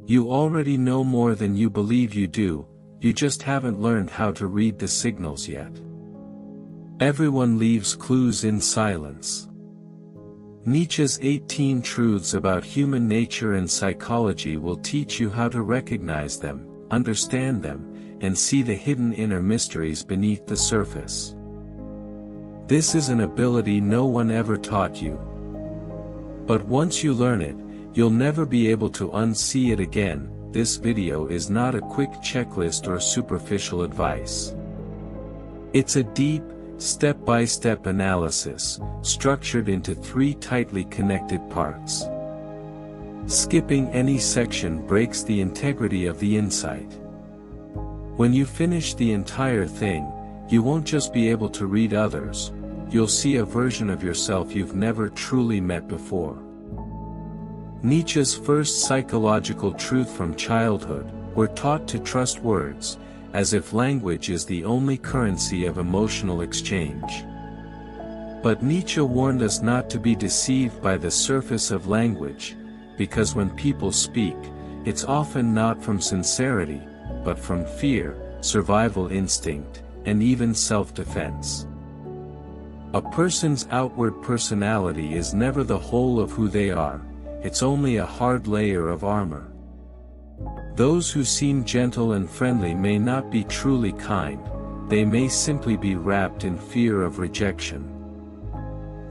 You already know more than you believe you do, you just haven't learned how to read the signals yet. Everyone leaves clues in silence. Nietzsche's 18 Truths about Human Nature and Psychology will teach you how to recognize them, understand them, and see the hidden inner mysteries beneath the surface. This is an ability no one ever taught you. But once you learn it, you'll never be able to unsee it again. This video is not a quick checklist or superficial advice. It's a deep, step-by-step analysis, structured into 3 tightly connected parts. Skipping any section breaks the integrity of the insight. When you finish the entire thing, you won't just be able to read others, you'll see a version of yourself you've never truly met before. Nietzsche's first psychological truth from childhood: we're taught to trust words, as if language is the only currency of emotional exchange. But Nietzsche warned us not to be deceived by the surface of language, because when people speak, it's often not from sincerity, but from fear, survival instinct, and even self-defense. A person's outward personality is never the whole of who they are, it's only a hard layer of armor. Those who seem gentle and friendly may not be truly kind, they may simply be wrapped in fear of rejection.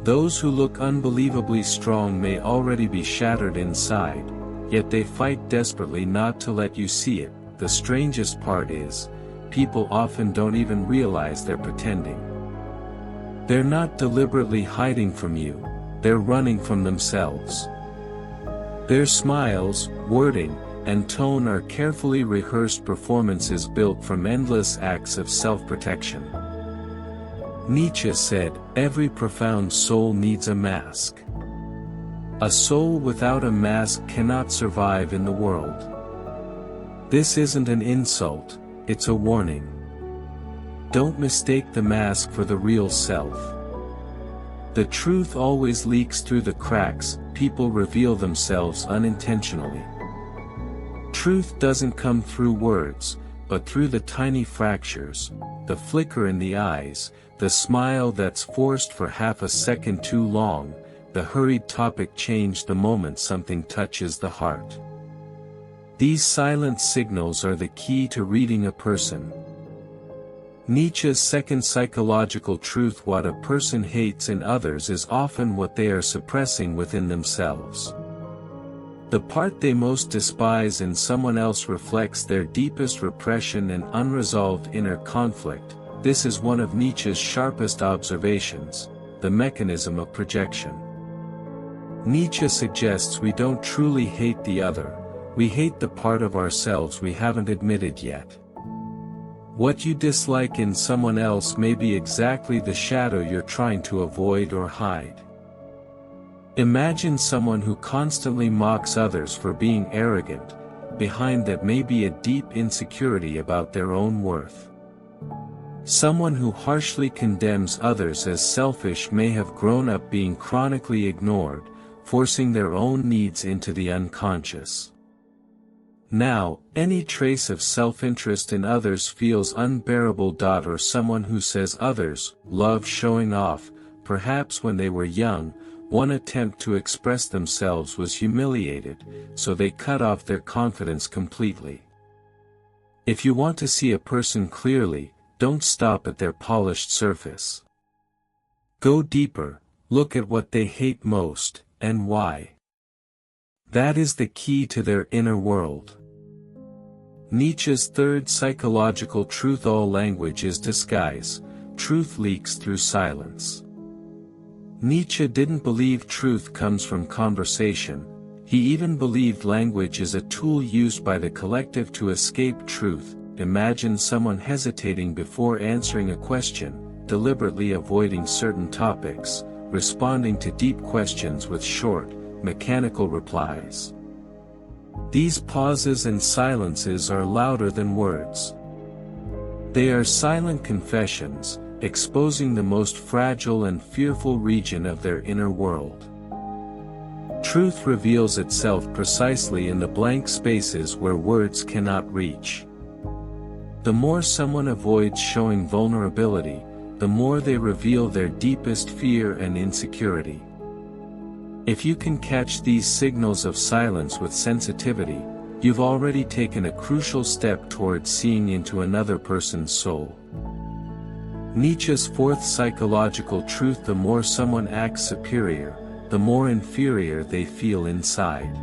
Those who look unbelievably strong may already be shattered inside, yet they fight desperately not to let you see it. The strangest part is, people often don't even realize they're pretending. They're not deliberately hiding from you, they're running from themselves. Their smiles, wording, and tone are carefully rehearsed performances built from endless acts of self-protection. Nietzsche said, "Every profound soul needs a mask. A soul without a mask cannot survive in the world." This isn't an insult, it's a warning. Don't mistake the mask for the real self. The truth always leaks through the cracks, people reveal themselves unintentionally. Truth doesn't come through words, but through the tiny fractures, the flicker in the eyes, the smile that's forced for half a second too long, the hurried topic change the moment something touches the heart. These silent signals are the key to reading a person. Nietzsche's second psychological truth: what a person hates in others is often what they are suppressing within themselves. The part they most despise in someone else reflects their deepest repression and unresolved inner conflict. This is one of Nietzsche's sharpest observations, the mechanism of projection. Nietzsche suggests we don't truly hate the other, we hate the part of ourselves we haven't admitted yet. What you dislike in someone else may be exactly the shadow you're trying to avoid or hide. Imagine someone who constantly mocks others for being arrogant. Behind that may be a deep insecurity about their own worth. Someone who harshly condemns others as selfish may have grown up being chronically ignored, forcing their own needs into the unconscious. Now, any trace of self-interest in others feels unbearable. Or someone who says others love showing off, perhaps when they were young, one attempt to express themselves was humiliated, so they cut off their confidence completely. If you want to see a person clearly, don't stop at their polished surface. Go deeper, look at what they hate most, and why. That is the key to their inner world. Nietzsche's third psychological truth: all language is disguise, truth leaks through silence. Nietzsche didn't believe truth comes from conversation, he even believed language is a tool used by the collective to escape truth. Imagine someone hesitating before answering a question, deliberately avoiding certain topics, responding to deep questions with short, mechanical replies. These pauses and silences are louder than words. They are silent confessions, exposing the most fragile and fearful region of their inner world. Truth reveals itself precisely in the blank spaces where words cannot reach. The more someone avoids showing vulnerability, the more they reveal their deepest fear and insecurity. If you can catch these signals of silence with sensitivity, you've already taken a crucial step towards seeing into another person's soul. Nietzsche's fourth psychological truth: the more someone acts superior, the more inferior they feel inside.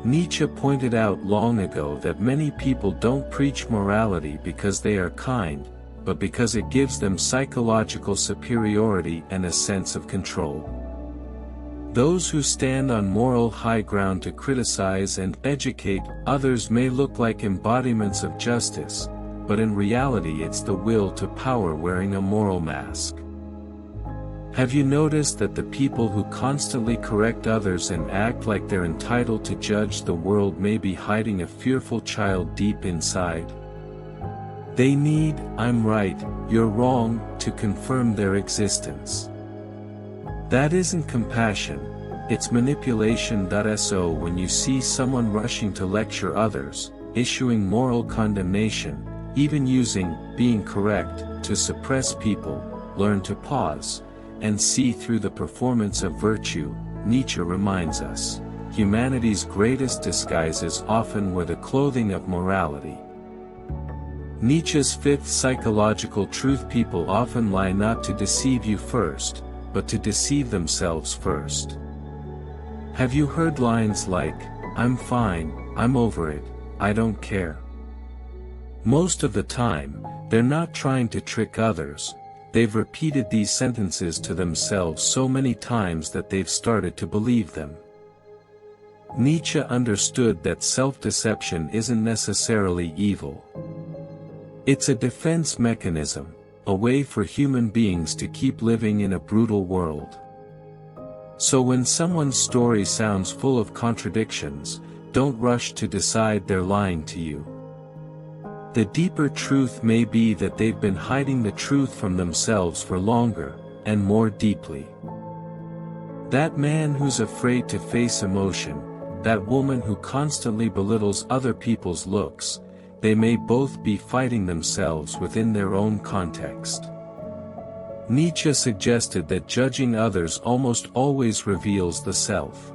Nietzsche pointed out long ago that many people don't preach morality because they are kind, but because it gives them psychological superiority and a sense of control. Those who stand on moral high ground to criticize and educate others may look like embodiments of justice, but in reality it's the will to power wearing a moral mask. Have you noticed that the people who constantly correct others and act like they're entitled to judge the world may be hiding a fearful child deep inside? They need "I'm right, you're wrong" to confirm their existence. That isn't compassion, it's manipulation. So when you see someone rushing to lecture others, issuing moral condemnation, even using "being correct" to suppress people, learn to pause and see through the performance of virtue. Nietzsche reminds us, humanity's greatest disguises often wear the clothing of morality. Nietzsche's fifth psychological truth: people often lie not to deceive you first, but to deceive themselves first. Have you heard lines like, "I'm fine, I'm over it, I don't care"? Most of the time, they're not trying to trick others. They've repeated these sentences to themselves so many times that they've started to believe them. Nietzsche understood that self-deception isn't necessarily evil. It's a defense mechanism, a way for human beings to keep living in a brutal world. So when someone's story sounds full of contradictions, don't rush to decide they're lying to you. The deeper truth may be that they've been hiding the truth from themselves for longer, and more deeply. That man who's afraid to face emotion, that woman who constantly belittles other people's looks, they may both be fighting themselves within their own context. Nietzsche suggested that judging others almost always reveals the self.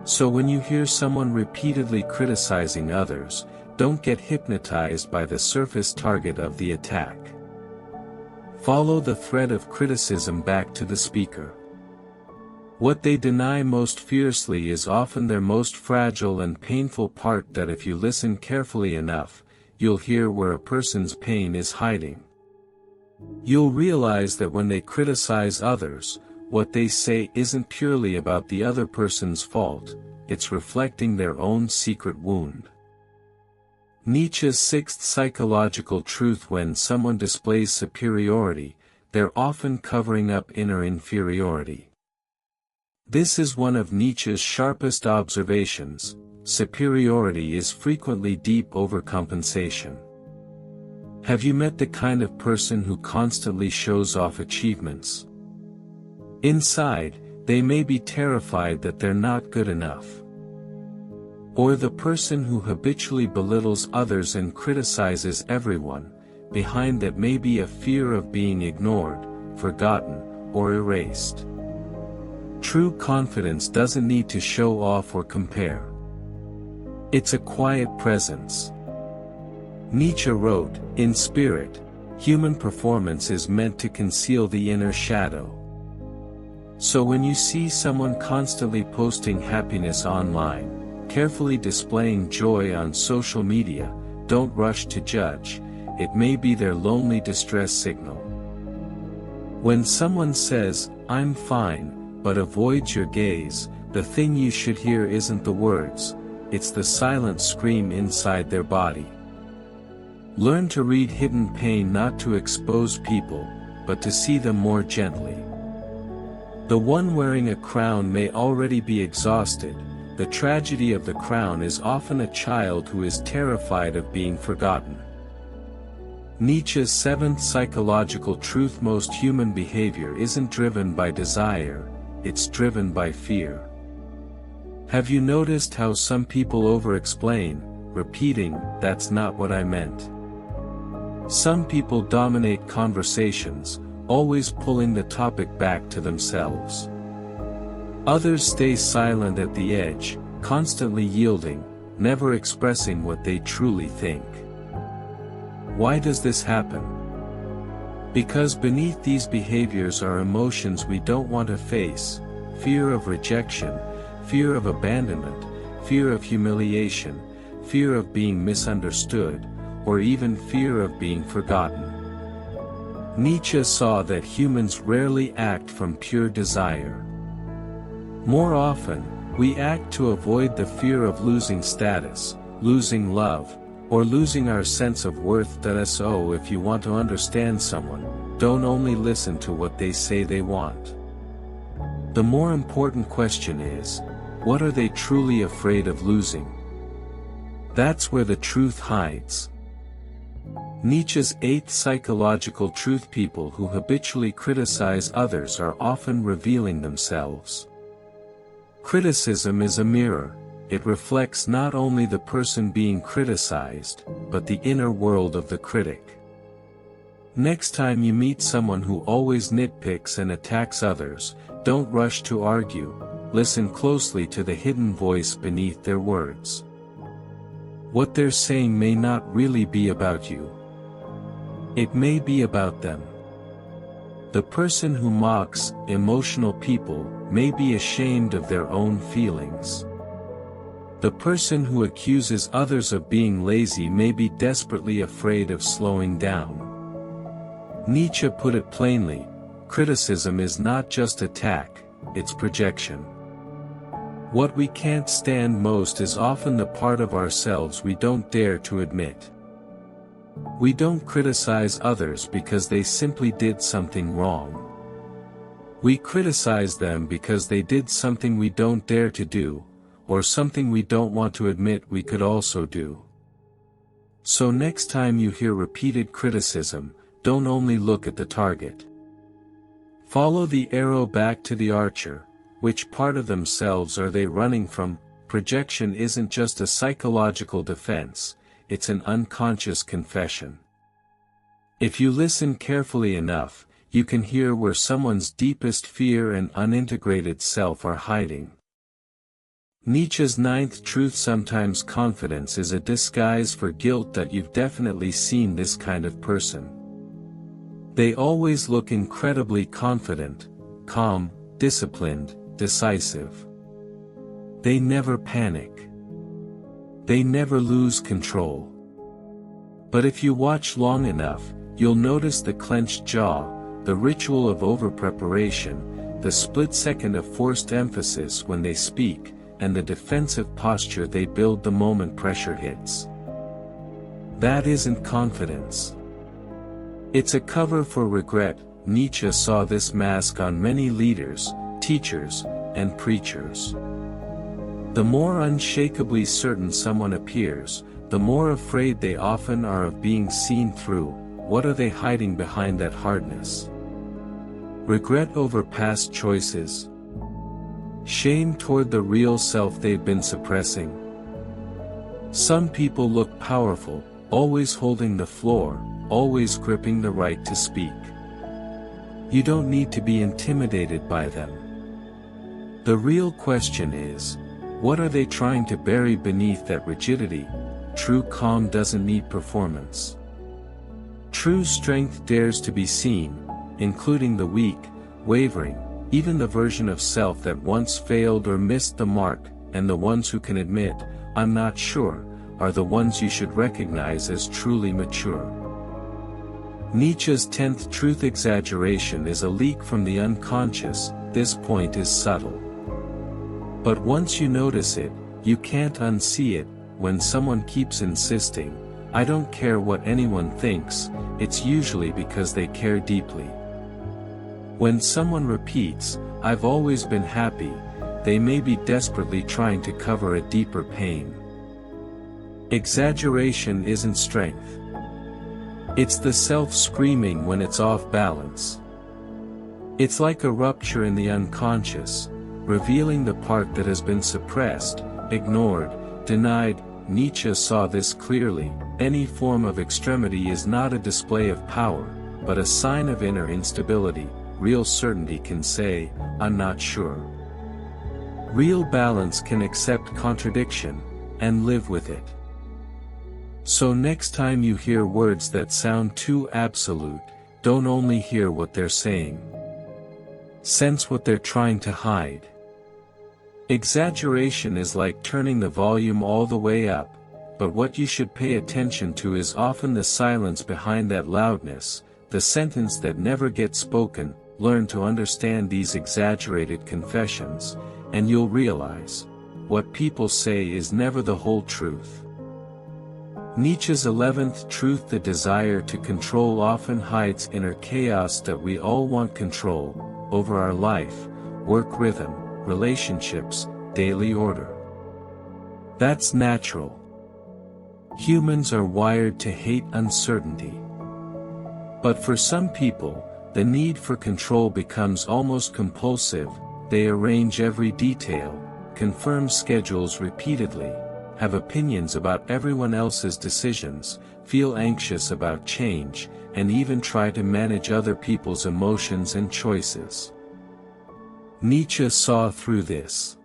So when you hear someone repeatedly criticizing others, don't get hypnotized by the surface target of the attack. Follow the thread of criticism back to the speaker. What they deny most fiercely is often their most fragile and painful part. That if you listen carefully enough, you'll hear where a person's pain is hiding. You'll realize that when they criticize others, what they say isn't purely about the other person's fault, it's reflecting their own secret wound. Nietzsche's sixth psychological truth: when someone displays superiority, they're often covering up inner inferiority. This is one of Nietzsche's sharpest observations: superiority is frequently deep overcompensation. Have you met the kind of person who constantly shows off achievements? Inside, they may be terrified that they're not good enough. Or the person who habitually belittles others and criticizes everyone, behind that may be a fear of being ignored, forgotten, or erased. True confidence doesn't need to show off or compare. It's a quiet presence. Nietzsche wrote, "In spirit, human performance is meant to conceal the inner shadow." So when you see someone constantly posting happiness online, carefully displaying joy on social media, don't rush to judge. It may be their lonely distress signal. When someone says, "I'm fine," but avoids your gaze, the thing you should hear isn't the words, it's the silent scream inside their body. Learn to read hidden pain, not to expose people, but to see them more gently. The one wearing a crown may already be exhausted. The tragedy of the crown is often a child who is terrified of being forgotten. Nietzsche's seventh psychological truth: most human behavior isn't driven by desire, it's driven by fear. Have you noticed how some people over-explain, repeating, "That's not what I meant"? Some people dominate conversations, always pulling the topic back to themselves. Others stay silent at the edge, constantly yielding, never expressing what they truly think. Why does this happen? Because beneath these behaviors are emotions we don't want to face: fear of rejection, fear of abandonment, fear of humiliation, fear of being misunderstood, or even fear of being forgotten. Nietzsche saw that humans rarely act from pure desire. More often, we act to avoid the fear of losing status, losing love, or losing our sense of worth. So if you want to understand someone, don't only listen to what they say they want. The more important question is, what are they truly afraid of losing? That's where the truth hides. Nietzsche's 8 psychological truth: people who habitually criticize others are often revealing themselves. Criticism is a mirror. It reflects not only the person being criticized, but the inner world of the critic. Next time you meet someone who always nitpicks and attacks others, don't rush to argue. Listen closely to the hidden voice beneath their words. What they're saying may not really be about you. It may be about them. The person who mocks emotional people may be ashamed of their own feelings. The person who accuses others of being lazy may be desperately afraid of slowing down. Nietzsche put it plainly: criticism is not just attack, it's projection. What we can't stand most is often the part of ourselves we don't dare to admit. We don't criticize others because they simply did something wrong. We criticize them because they did something we don't dare to do, or something we don't want to admit we could also do. So next time you hear repeated criticism, don't only look at the target. Follow the arrow back to the archer. Which part of themselves are they running from? Projection isn't just a psychological defense, it's an unconscious confession. If you listen carefully enough, you can hear where someone's deepest fear and unintegrated self are hiding. Nietzsche's 9th truth: sometimes confidence is a disguise for guilt. That you've definitely seen this kind of person. They always look incredibly confident, calm, disciplined, decisive. They never panic. They never lose control. But if you watch long enough, you'll notice the clenched jaw, the ritual of over-preparation, the split second of forced emphasis when they speak, and the defensive posture they build the moment pressure hits. That isn't confidence. It's a cover for regret. Nietzsche saw this mask on many leaders, teachers, and preachers. The more unshakably certain someone appears, the more afraid they often are of being seen through. What are they hiding behind that hardness? Regret over past choices? Shame toward the real self they've been suppressing? Some people look powerful, always holding the floor, always gripping the right to speak. You don't need to be intimidated by them. The real question is, what are they trying to bury beneath that rigidity? True calm doesn't need performance. True strength dares to be seen, including the weak, wavering, even the version of self that once failed or missed the mark, and the ones who can admit, "I'm not sure," are the ones you should recognize as truly mature. Nietzsche's 10th truth: exaggeration is a leak from the unconscious. This point is subtle. But once you notice it, you can't unsee it. When someone keeps insisting, "I don't care what anyone thinks," it's usually because they care deeply. When someone repeats, "I've always been happy," they may be desperately trying to cover a deeper pain. Exaggeration isn't strength. It's the self screaming when it's off balance. It's like a rupture in the unconscious, revealing the part that has been suppressed, ignored, denied. Nietzsche saw this clearly. Any form of extremity is not a display of power, but a sign of inner instability. Real certainty can say, "I'm not sure." Real balance can accept contradiction, and live with it. So next time you hear words that sound too absolute, don't only hear what they're saying. Sense what they're trying to hide. Exaggeration is like turning the volume all the way up, but what you should pay attention to is often the silence behind that loudness, the sentence that never gets spoken. Learn to understand these exaggerated confessions, and you'll realize, what people say is never the whole truth. Nietzsche's 11th truth: the desire to control often hides inner chaos. That we all want control, over our life, work rhythm, relationships, daily order. That's natural. Humans are wired to hate uncertainty. But for some people, the need for control becomes almost compulsive. They arrange every detail, confirm schedules repeatedly, have opinions about everyone else's decisions, feel anxious about change, and even try to manage other people's emotions and choices. Nietzsche saw through this.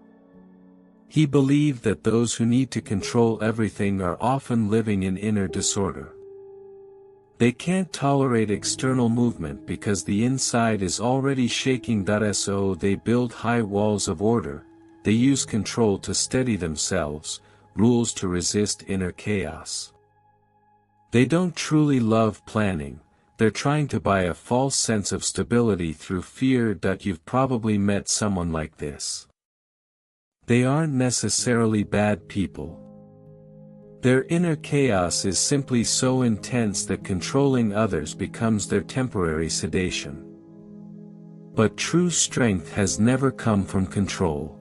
He believed that those who need to control everything are often living in inner disorder. They can't tolerate external movement because the inside is already shaking. So they build high walls of order, they use control to steady themselves, rules to resist inner chaos. They don't truly love planning. They're trying to buy a false sense of stability through fear. You've probably met someone like this. They aren't necessarily bad people. Their inner chaos is simply so intense that controlling others becomes their temporary sedation. But true strength has never come from control.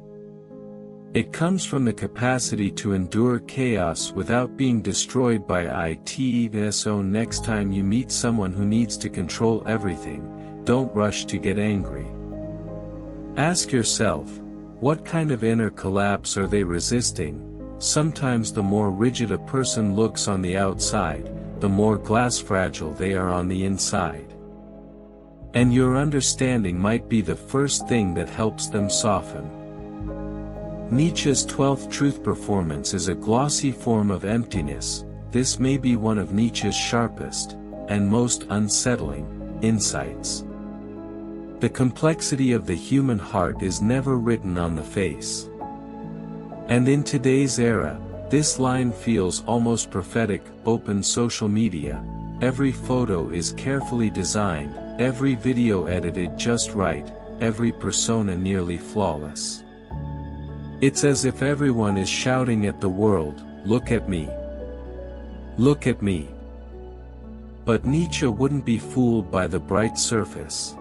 It comes from the capacity to endure chaos without being destroyed by it. So next time you meet someone who needs to control everything, don't rush to get angry. Ask yourself, what kind of inner collapse are they resisting? Sometimes the more rigid a person looks on the outside, the more glass fragile they are on the inside. And your understanding might be the first thing that helps them soften. Nietzsche's 12th truth: performance is a glossy form of emptiness. This may be one of Nietzsche's sharpest, and most unsettling, insights. The complexity of the human heart is never written on the face. And in today's era, this line feels almost prophetic. Open social media, every photo is carefully designed, every video edited just right, every persona nearly flawless. It's as if everyone is shouting at the world, "Look at me. Look at me." But Nietzsche wouldn't be fooled by the bright surface.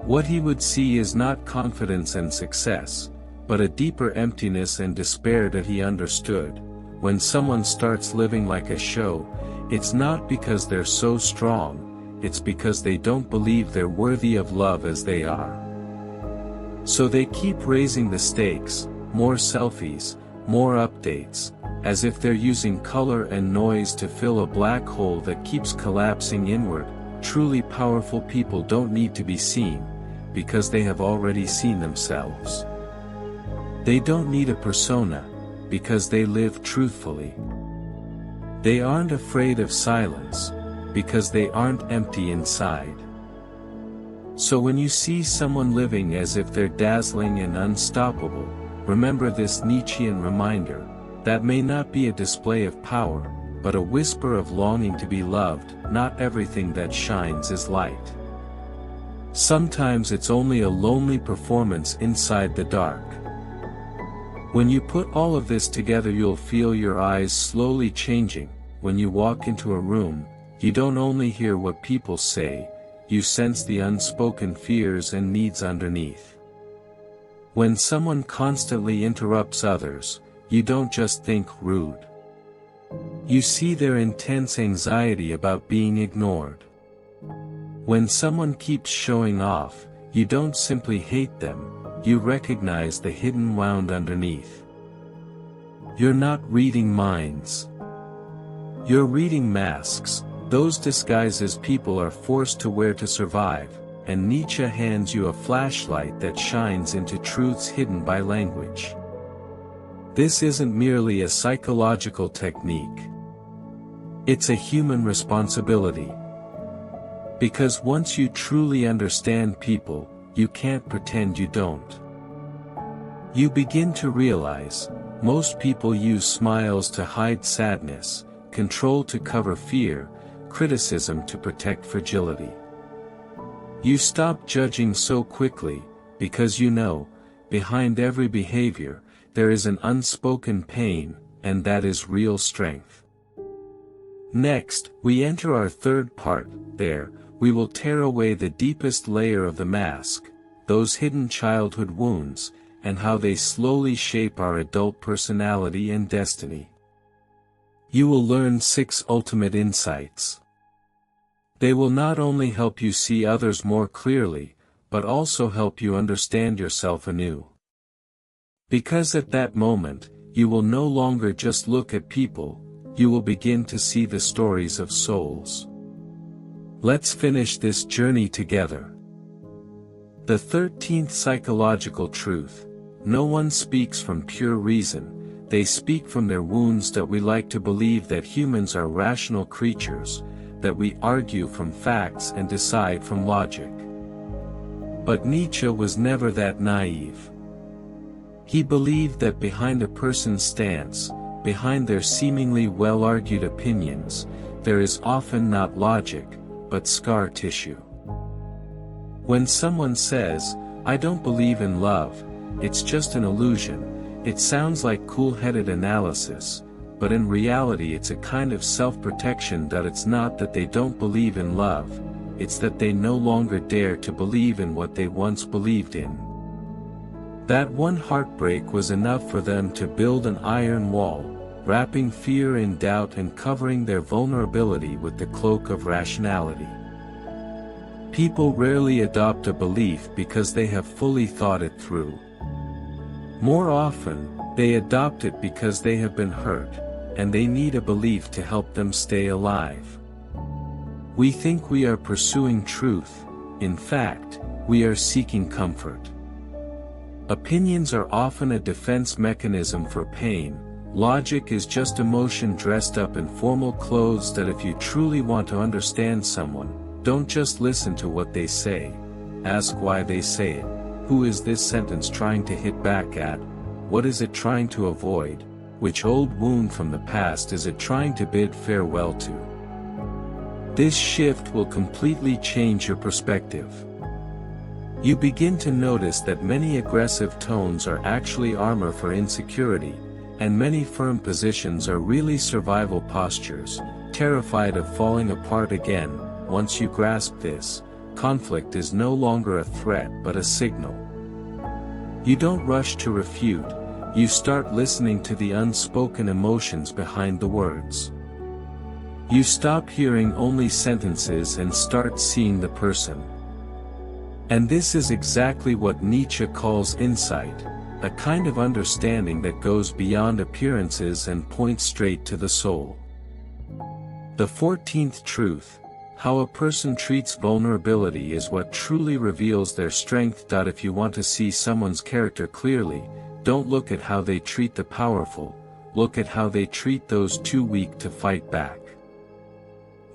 What he would see is not confidence and success, but a deeper emptiness and despair. That he understood. When someone starts living like a show, it's not because they're so strong, it's because they don't believe they're worthy of love as they are. So they keep raising the stakes, more selfies, more updates, as if they're using color and noise to fill a black hole that keeps collapsing inward. Truly powerful people don't need to be seen, because they have already seen themselves. They don't need a persona, because they live truthfully. They aren't afraid of silence, because they aren't empty inside. So when you see someone living as if they're dazzling and unstoppable, remember this Nietzschean reminder: that may not be a display of power, but a whisper of longing to be loved. Not everything that shines is light. Sometimes it's only a lonely performance inside the dark. When you put all of this together, you'll feel your eyes slowly changing. When you walk into a room, you don't only hear what people say, you sense the unspoken fears and needs underneath. When someone constantly interrupts others, you don't just think rude. You see their intense anxiety about being ignored. When someone keeps showing off, you don't simply hate them, you recognize the hidden wound underneath. You're not reading minds. You're reading masks, those disguises people are forced to wear to survive, and Nietzsche hands you a flashlight that shines into truths hidden by language. This isn't merely a psychological technique. It's a human responsibility. Because once you truly understand people, you can't pretend you don't. You begin to realize, most people use smiles to hide sadness, control to cover fear, criticism to protect fragility. You stop judging so quickly, because you know, behind every behavior, there is an unspoken pain, and that is real strength. Next, we enter our third part. There, we will tear away the deepest layer of the mask, those hidden childhood wounds, and how they slowly shape our adult personality and destiny. You will learn 6 ultimate insights. They will not only help you see others more clearly, but also help you understand yourself anew. Because at that moment, you will no longer just look at people, you will begin to see the stories of souls. Let's finish this journey together. The 13th psychological truth: no one speaks from pure reason, they speak from their wounds. That we like to believe that humans are rational creatures, that we argue from facts and decide from logic. But Nietzsche was never that naive. He believed that behind a person's stance, behind their seemingly well-argued opinions, there is often not logic, but scar tissue. When someone says, "I don't believe in love, it's just an illusion," it sounds like cool-headed analysis, but in reality it's a kind of self-protection. That it's not that they don't believe in love, it's that they no longer dare to believe in what they once believed in. That one heartbreak was enough for them to build an iron wall, wrapping fear in doubt and covering their vulnerability with the cloak of rationality. People rarely adopt a belief because they have fully thought it through. More often, they adopt it because they have been hurt, and they need a belief to help them stay alive. We think we are pursuing truth, in fact, we are seeking comfort. Opinions are often a defense mechanism for pain. Logic is just emotion dressed up in formal clothes. That if you truly want to understand someone, don't just listen to what they say. Ask why they say it. Who is this sentence trying to hit back at? What is it trying to avoid? Which old wound from the past is it trying to bid farewell to? This shift will completely change your perspective. You begin to notice that many aggressive tones are actually armor for insecurity, and many firm positions are really survival postures, terrified of falling apart again. Once you grasp this, conflict is no longer a threat but a signal. You don't rush to refute, you start listening to the unspoken emotions behind the words. You stop hearing only sentences and start seeing the person. And this is exactly what Nietzsche calls insight, a kind of understanding that goes beyond appearances and points straight to the soul. The 14th truth: how a person treats vulnerability is what truly reveals their strength. If you want to see someone's character clearly, don't look at how they treat the powerful, look at how they treat those too weak to fight back.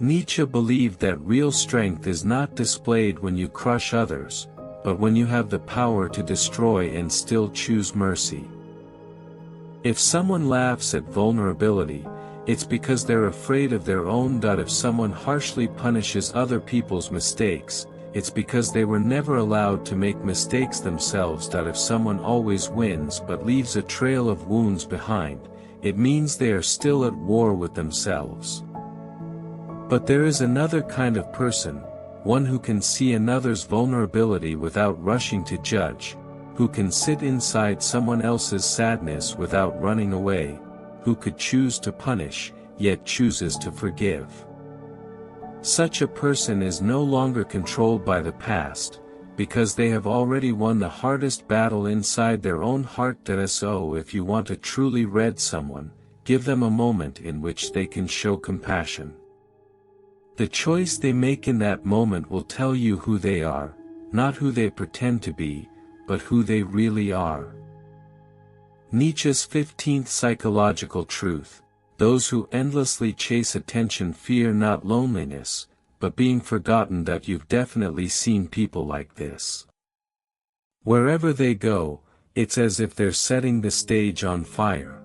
Nietzsche believed that real strength is not displayed when you crush others, but when you have the power to destroy and still choose mercy. If someone laughs at vulnerability, it's because they're afraid of their own. If someone harshly punishes other people's mistakes, it's because they were never allowed to make mistakes themselves. If someone always wins but leaves a trail of wounds behind, it means they are still at war with themselves. But there is another kind of person, one who can see another's vulnerability without rushing to judge, who can sit inside someone else's sadness without running away, who could choose to punish, yet chooses to forgive. Such a person is no longer controlled by the past, because they have already won the hardest battle inside their own heart. So if you want to truly read someone, give them a moment in which they can show compassion. The choice they make in that moment will tell you who they are, not who they pretend to be, but who they really are. Nietzsche's 15th psychological truth: those who endlessly chase attention fear not loneliness, but being forgotten. That you've definitely seen people like this. Wherever they go, it's as if they're setting the stage on fire.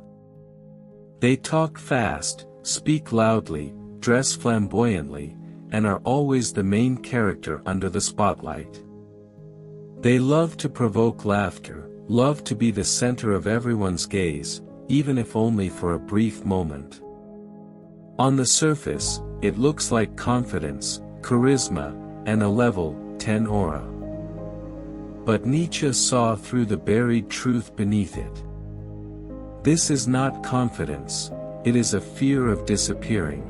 They talk fast, speak loudly, dress flamboyantly, and are always the main character under the spotlight. They love to provoke laughter, love to be the center of everyone's gaze, even if only for a brief moment. On the surface, it looks like confidence, charisma, and a level 10 aura. But Nietzsche saw through the buried truth beneath it. This is not confidence, it is a fear of disappearing.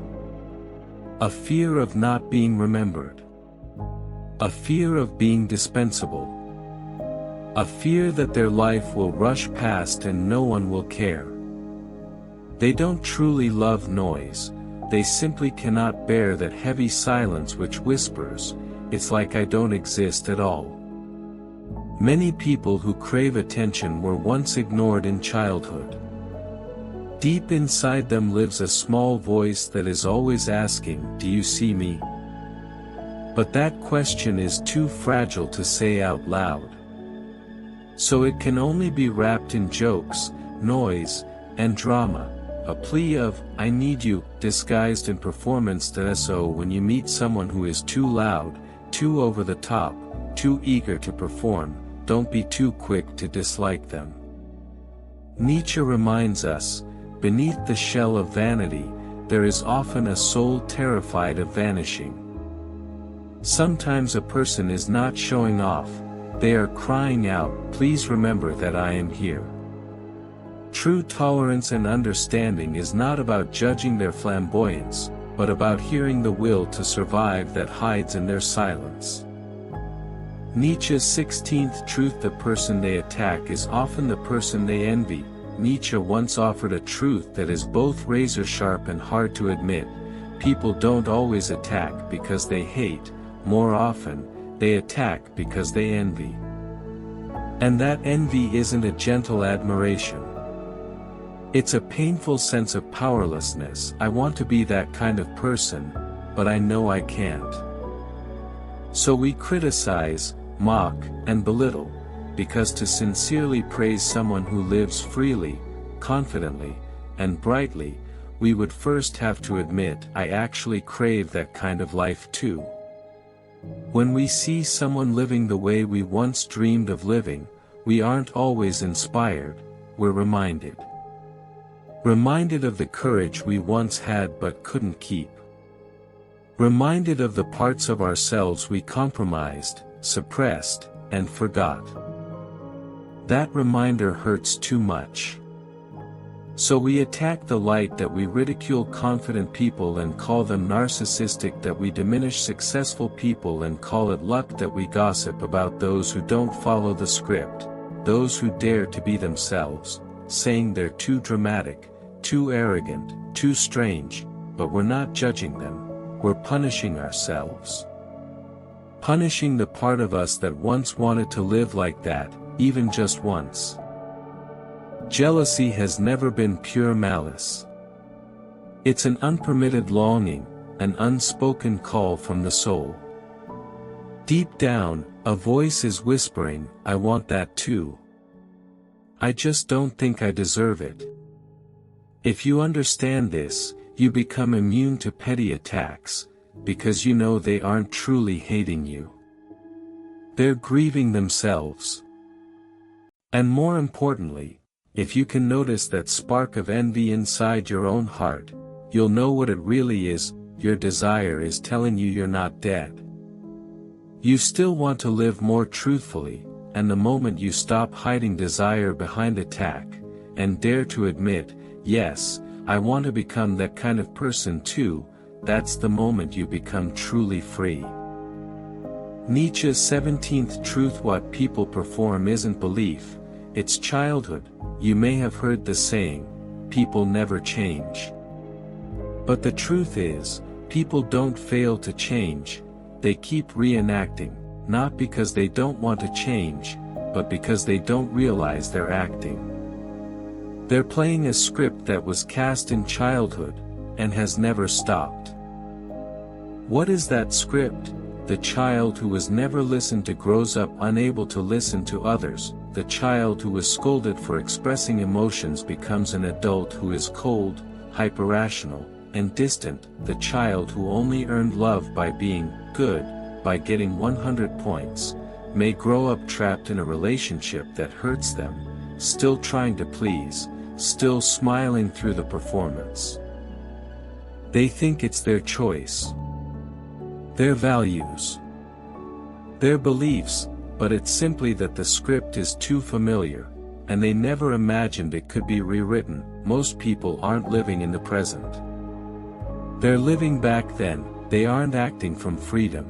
A fear of not being remembered. A fear of being dispensable. A fear that their life will rush past and no one will care. They don't truly love noise, they simply cannot bear that heavy silence which whispers, "It's like I don't exist at all." Many people who crave attention were once ignored in childhood. Deep inside them lives a small voice that is always asking, "Do you see me?" But that question is too fragile to say out loud. So it can only be wrapped in jokes, noise, and drama, a plea of, "I need you," disguised in performance. So when you meet someone who is too loud, too over the top, too eager to perform, don't be too quick to dislike them. Nietzsche reminds us, beneath the shell of vanity, there is often a soul terrified of vanishing. Sometimes a person is not showing off, they are crying out, "Please remember that I am here." True tolerance and understanding is not about judging their flamboyance, but about hearing the will to survive that hides in their silence. Nietzsche's 16th truth: the person they attack is often the person they envy. Nietzsche once offered a truth that is both razor-sharp and hard to admit: people don't always attack because they hate, more often, they attack because they envy. And that envy isn't a gentle admiration. It's a painful sense of powerlessness. I want to be that kind of person, but I know I can't. So we criticize, mock, and belittle, because to sincerely praise someone who lives freely, confidently, and brightly, we would first have to admit, I actually crave that kind of life too. When we see someone living the way we once dreamed of living, we aren't always inspired, we're reminded. Reminded of the courage we once had but couldn't keep. Reminded of the parts of ourselves we compromised, suppressed, and forgot. That reminder hurts too much. So we attack the light that we ridicule confident people and call them narcissistic, that we diminish successful people and call it luck, that we gossip about those who don't follow the script, those who dare to be themselves, saying they're too dramatic, too arrogant, too strange, but we're not judging them, we're punishing ourselves. Punishing the part of us that once wanted to live like that, even just once. Jealousy has never been pure malice. It's an unpermitted longing, an unspoken call from the soul. Deep down, a voice is whispering, I want that too. I just don't think I deserve it. If you understand this, you become immune to petty attacks, because you know they aren't truly hating you. They're grieving themselves. And more importantly, if you can notice that spark of envy inside your own heart, you'll know what it really is. Your desire is telling you you're not dead. You still want to live more truthfully, and the moment you stop hiding desire behind attack, and dare to admit, yes, I want to become that kind of person too, that's the moment you become truly free. Nietzsche's 17th truth: what people perform isn't belief, it's childhood. You may have heard the saying, people never change. But the truth is, people don't fail to change, they keep reenacting, not because they don't want to change, but because they don't realize they're acting. They're playing a script that was cast in childhood, and has never stopped. What is that script? The child who was never listened to grows up unable to listen to others. The child who was scolded for expressing emotions becomes an adult who is cold, hyperrational, and distant. The child who only earned love by being good, by getting 100 points, may grow up trapped in a relationship that hurts them, still trying to please, still smiling through the performance. They think it's their choice, their values, their beliefs, but it's simply that the script is too familiar, and they never imagined it could be rewritten. Most people aren't living in the present. They're living back then. They aren't acting from freedom.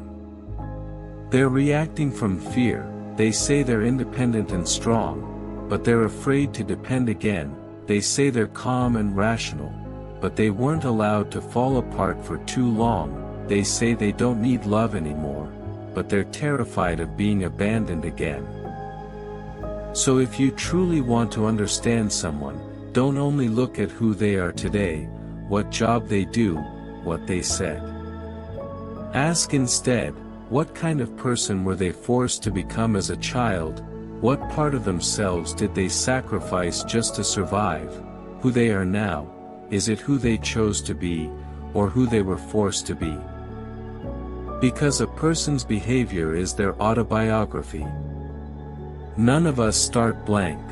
They're reacting from fear. They say they're independent and strong, but they're afraid to depend again. They say they're calm and rational, but they weren't allowed to fall apart for too long. They say they don't need love anymore, but they're terrified of being abandoned again. So if you truly want to understand someone, don't only look at who they are today, what job they do, what they said. Ask instead, what kind of person were they forced to become as a child? What part of themselves did they sacrifice just to survive? Who they are now, is it who they chose to be, or who they were forced to be? Because a person's behavior is their autobiography. None of us start blank.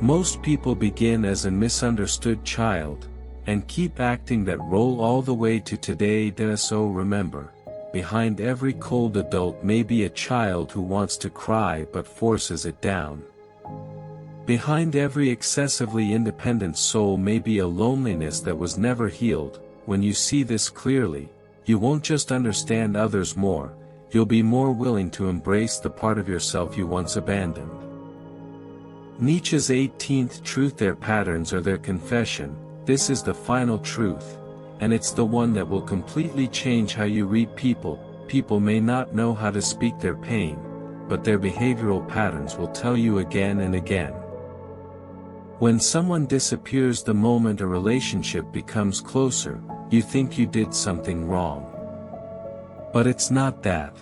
Most people begin as a misunderstood child, and keep acting that role all the way to today. So remember, behind every cold adult may be a child who wants to cry but forces it down. Behind every excessively independent soul may be a loneliness that was never healed. When you see this clearly, you won't just understand others more, you'll be more willing to embrace the part of yourself you once abandoned. Nietzsche's 18th truth: their patterns are their confession. This is the final truth, and it's the one that will completely change how you read people. People may not know how to speak their pain, but their behavioral patterns will tell you again and again. When someone disappears the moment a relationship becomes closer, you think you did something wrong. But it's not that.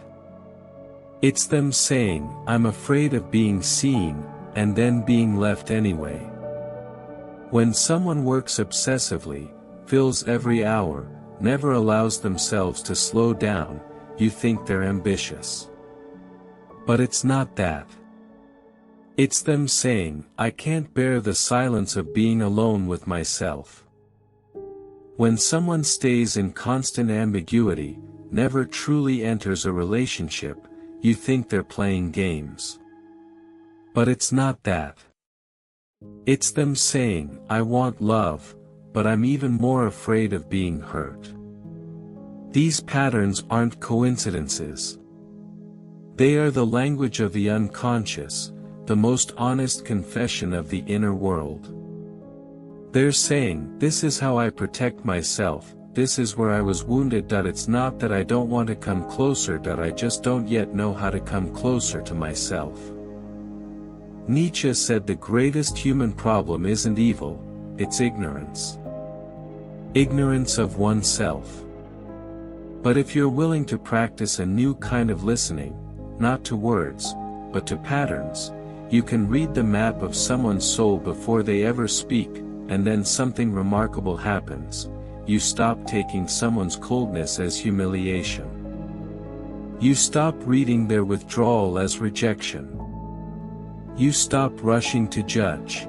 It's them saying, "I'm afraid of being seen," and then being left anyway. When someone works obsessively, fills every hour, never allows themselves to slow down, you think they're ambitious. But it's not that. It's them saying, "I can't bear the silence of being alone with myself." When someone stays in constant ambiguity, never truly enters a relationship, you think they're playing games. But it's not that. It's them saying, "I want love, but I'm even more afraid of being hurt." These patterns aren't coincidences. They are the language of the unconscious, the most honest confession of the inner world. They're saying, "This is how I protect myself, this is where I was wounded. It's not that I don't want to come closer, I just don't yet know how to come closer to myself." Nietzsche said the greatest human problem isn't evil, it's ignorance. Ignorance of oneself. But if you're willing to practice a new kind of listening, not to words, but to patterns, you can read the map of someone's soul before they ever speak, and then something remarkable happens. You stop taking someone's coldness as humiliation. You stop reading their withdrawal as rejection. You stop rushing to judge.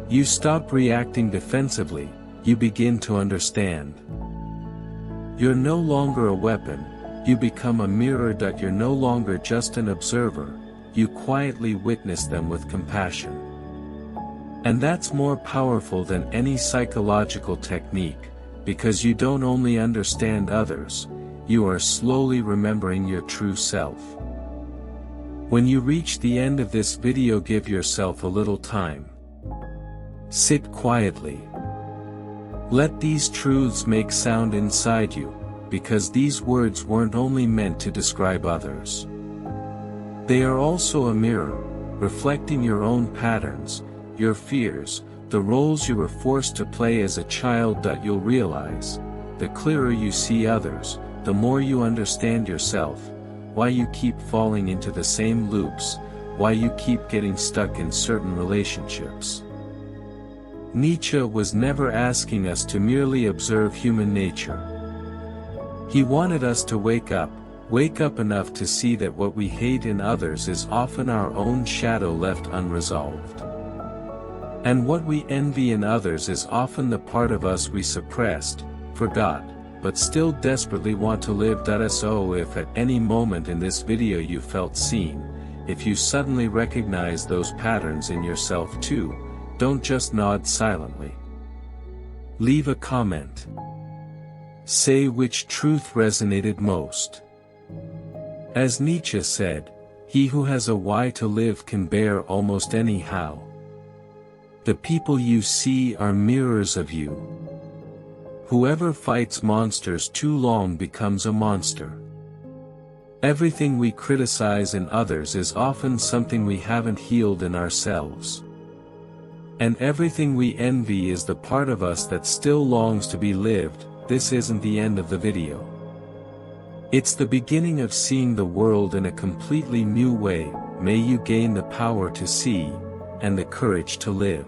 You stop reacting defensively, you begin to understand. You're no longer a weapon, you become a mirror. You're no longer just an observer, you quietly witness them with compassion. And that's more powerful than any psychological technique, because you don't only understand others, you are slowly remembering your true self. When you reach the end of this video, give yourself a little time. Sit quietly. Let these truths make sound inside you, because these words weren't only meant to describe others. They are also a mirror, reflecting your own patterns, your fears, the roles you were forced to play as a child. That you'll realize, the clearer you see others, the more you understand yourself, why you keep falling into the same loops, why you keep getting stuck in certain relationships. Nietzsche was never asking us to merely observe human nature. He wanted us to wake up enough to see that what we hate in others is often our own shadow left unresolved. And what we envy in others is often the part of us we suppressed, forgot, but still desperately want to live. So if at any moment in this video you felt seen, if you suddenly recognize those patterns in yourself too, don't just nod silently. Leave a comment. Say which truth resonated most. As Nietzsche said, he who has a why to live can bear almost any how. The people you see are mirrors of you. Whoever fights monsters too long becomes a monster. Everything we criticize in others is often something we haven't healed in ourselves. And everything we envy is the part of us that still longs to be lived. This isn't the end of the video. It's the beginning of seeing the world in a completely new way. May you gain the power to see, and the courage to live.